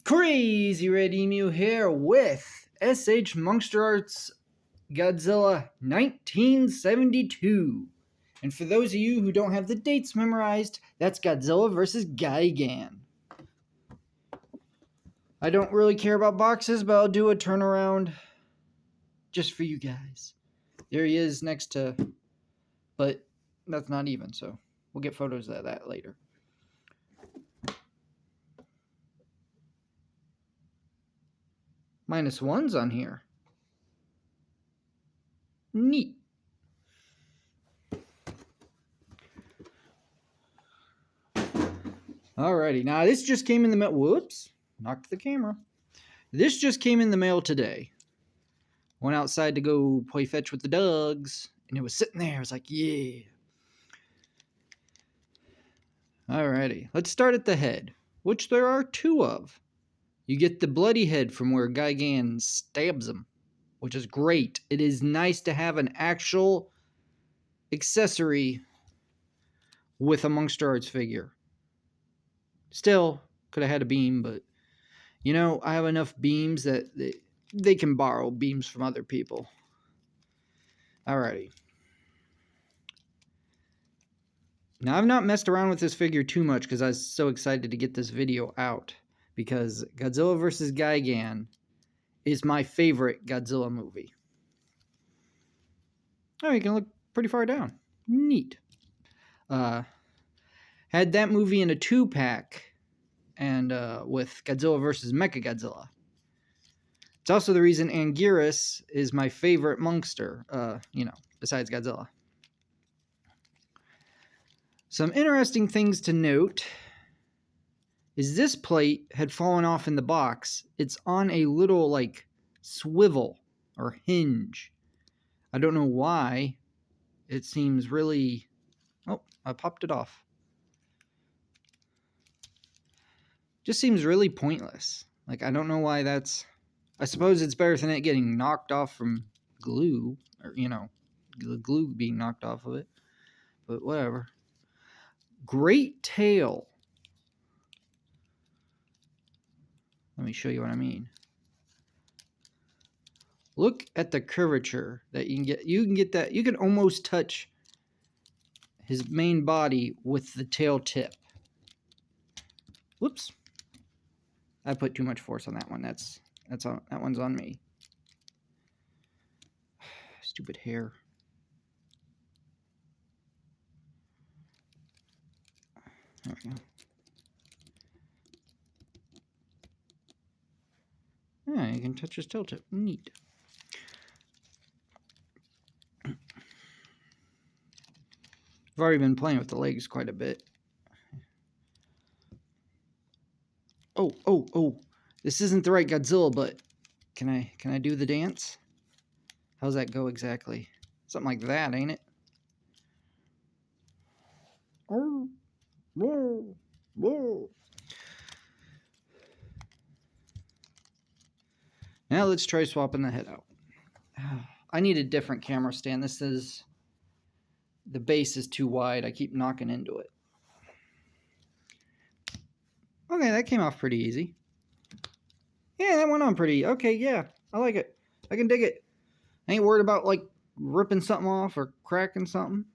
Crazy Red Emu here with SH Monster Arts Godzilla 1972. And for those of you who don't have the dates memorized, that's Godzilla vs. Gigan. I don't really care about boxes, but I'll do a turnaround just for you guys. There he is next to, but that's not even, so we'll get photos of that later. -1's on here. Neat. Alrighty, now this just came in the mail. Whoops, knocked the camera. This just came in the mail today. Went outside to go play fetch with the dogs, and it was sitting there. I was like, yeah. Alrighty, let's start at the head, which there are two of. You get the bloody head from where Gigan stabs him, which is great. It is nice to have an actual accessory with a Monster Arts figure. Still, could have had a beam, but, you know, I have enough beams that they can borrow beams from other people. Alrighty. Now, I've not messed around with this figure too much because I was so excited to get this video out. Because Godzilla vs. Gigan is my favorite Godzilla movie. Oh, you can look pretty far down. Neat. Had that movie in a 2-pack and with Godzilla vs. Mechagodzilla. It's also the reason Anguirus is my favorite monster, besides Godzilla. Some interesting things to note is this plate had fallen off in the box. It's on a little, like, swivel or hinge. I don't know why. It seems really... Oh, I popped it off. Just seems really pointless. Like, I don't know why that's... I suppose it's better than it getting knocked off from glue. Or, the glue being knocked off of it. But whatever. Great tail. Let me show you what I mean. Look at the curvature that you can get. You can get that. You can almost touch his main body with the tail tip. Whoops. I put too much force on that one. That one's on me. Stupid hair. There we go. Yeah, you can touch his tail tip. Neat. I've already been playing with the legs quite a bit. Oh. This isn't the right Godzilla, but can I do the dance? How's that go exactly? Something like that, ain't it? Oh. Whoa. Whoa. Now let's try swapping the head out. I need a different camera stand. The base is too wide. I keep knocking into it. Okay, that came off pretty easy. Yeah, that went on pretty. Okay, yeah, I like it. I can dig it. I ain't worried about, like, ripping something off or cracking something.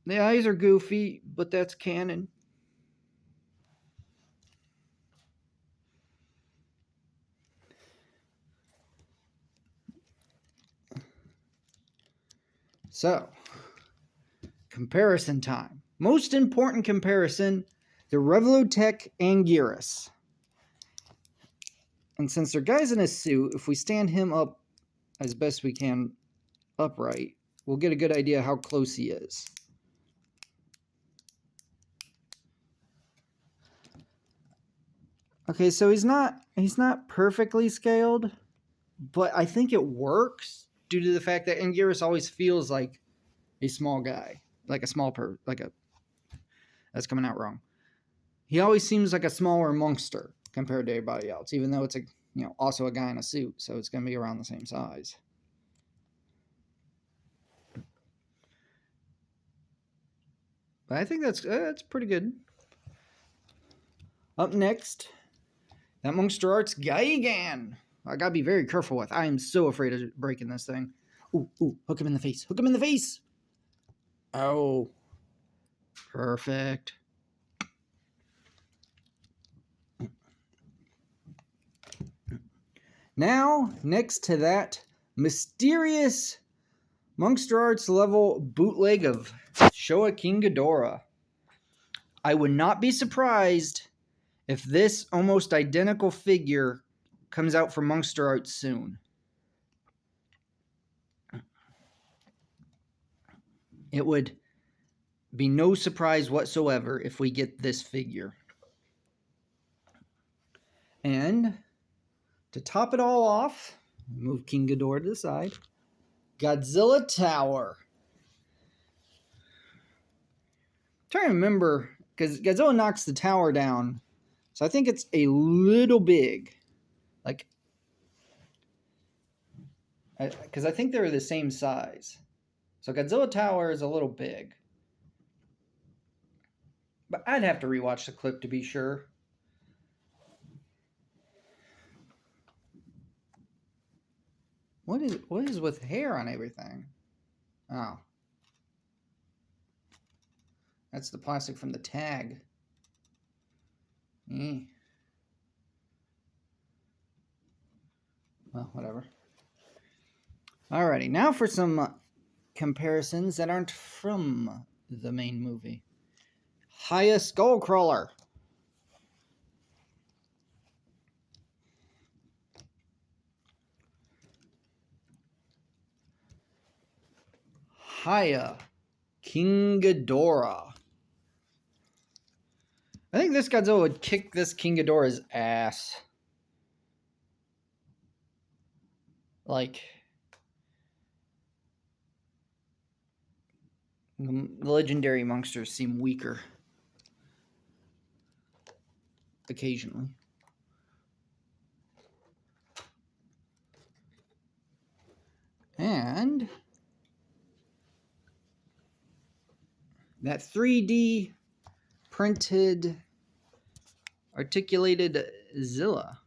The eyes are goofy, but that's canon. So, comparison time. Most important comparison, the Revolutech Anguirus. And since they're guys in a suit, if we stand him up as best we can upright, we'll get a good idea how close he is. Okay, so he's not perfectly scaled, but I think it works due to the fact that Anguirus always feels like a small guy, like a small that's coming out wrong. He always seems like a smaller monster compared to everybody else, even though it's also a guy in a suit, so it's going to be around the same size. But I think that's pretty good. Up next, that Monster Arts Gigan. I gotta be very careful with. I am so afraid of breaking this thing. Ooh, ooh, hook him in the face. Hook him in the face. Oh. Perfect. Now, next to that mysterious Monster Arts level bootleg of Showa King Ghidorah. I would not be surprised if this almost identical figure comes out from Monster Arts soon. It would be no surprise whatsoever if we get this figure. And to top it all off, move King Ghidorah to the side, Godzilla Tower. I'm trying to remember, because Godzilla knocks the tower down, so I think it's a little big. Like, because I think they're the same size. So Godzilla Tower is a little big. But I'd have to rewatch the clip to be sure. What is with hair on everything? Oh. That's the plastic from the tag. Well, whatever. Alrighty, now for some comparisons that aren't from the main movie. Haya Skullcrawler. Haya King Ghidorah. I think this Godzilla would kick this King Ghidorah's ass. Like, the legendary monsters seem weaker occasionally. And that 3D printed articulated Zilla.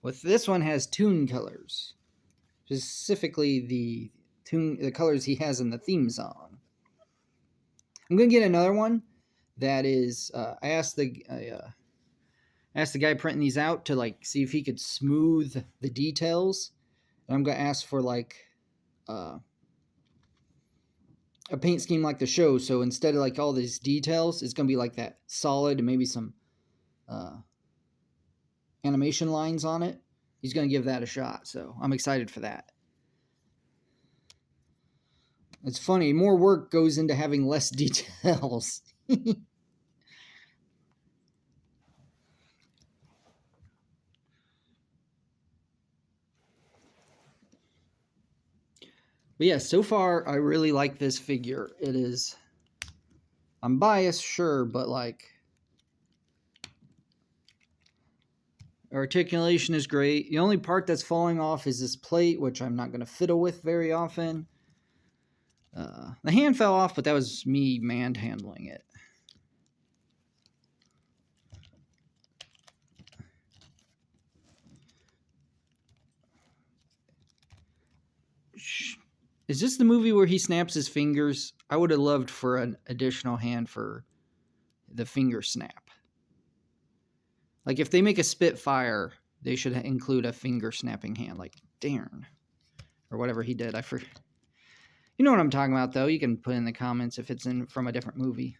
With this one has toon colors. Specifically the colors he has in the theme song. I'm gonna get another one that is I asked the guy printing these out to like see if he could smooth the details. And I'm gonna ask for like a paint scheme like the show. So instead of like all these details, it's gonna be like that solid and maybe some animation lines on it. He's gonna give that a shot. So I'm excited for that. It's funny, more work goes into having less details. But yeah, so far I really like this figure. It is, I'm biased, sure, but like, articulation is great. The only part that's falling off is this plate, which I'm not going to fiddle with very often. The hand fell off, but that was me manhandling it. Is this the movie where he snaps his fingers? I would have loved for an additional hand for the finger snap. Like if they make a Spitfire, they should include a finger snapping hand, like darn, or whatever he did. I forget. You know what I'm talking about, though. You can put in the comments if it's from a different movie.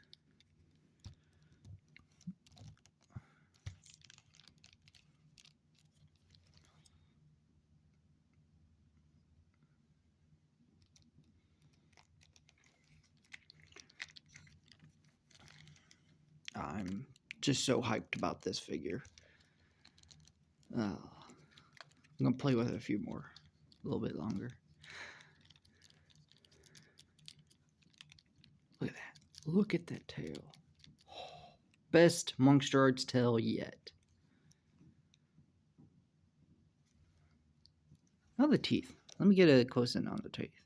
I'm just so hyped about this figure. I'm going to play with it a few more, a little bit longer. Look at that. Look at that tail. Best Monster Arts tail yet. Now the teeth. Let me get a close in on the teeth.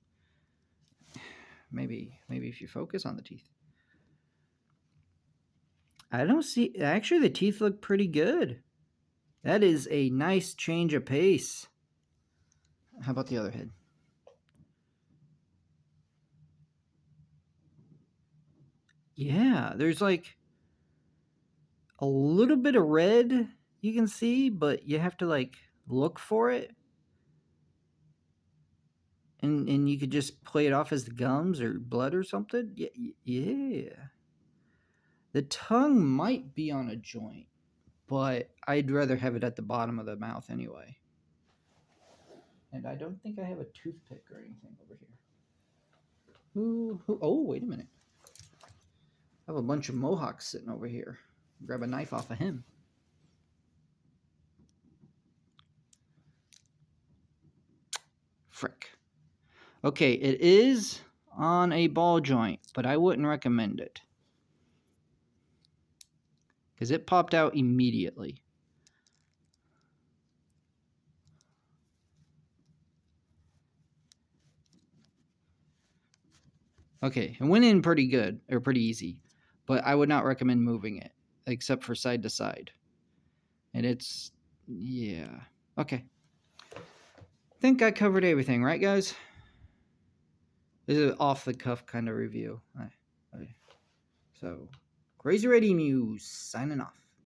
Maybe if you focus on the teeth. I don't see. Actually, the teeth look pretty good. That is a nice change of pace. How about the other head? Yeah, there's like a little bit of red you can see, but you have to like look for it. And you could just play it off as the gums or blood or something. Yeah. The tongue might be on a joint, but I'd rather have it at the bottom of the mouth anyway. And I don't think I have a toothpick or anything over here. Oh, wait a minute. I have a bunch of mohawks sitting over here. Grab a knife off of him. Frick. Okay, it is on a ball joint, but I wouldn't recommend it. Because it popped out immediately. Okay, it went in pretty good, or pretty easy. But I would not recommend moving it, except for side to side. And it's, yeah. Okay. Think I covered everything, right, guys? This is an off-the-cuff kind of review. So, Crazy Red Emu signing off.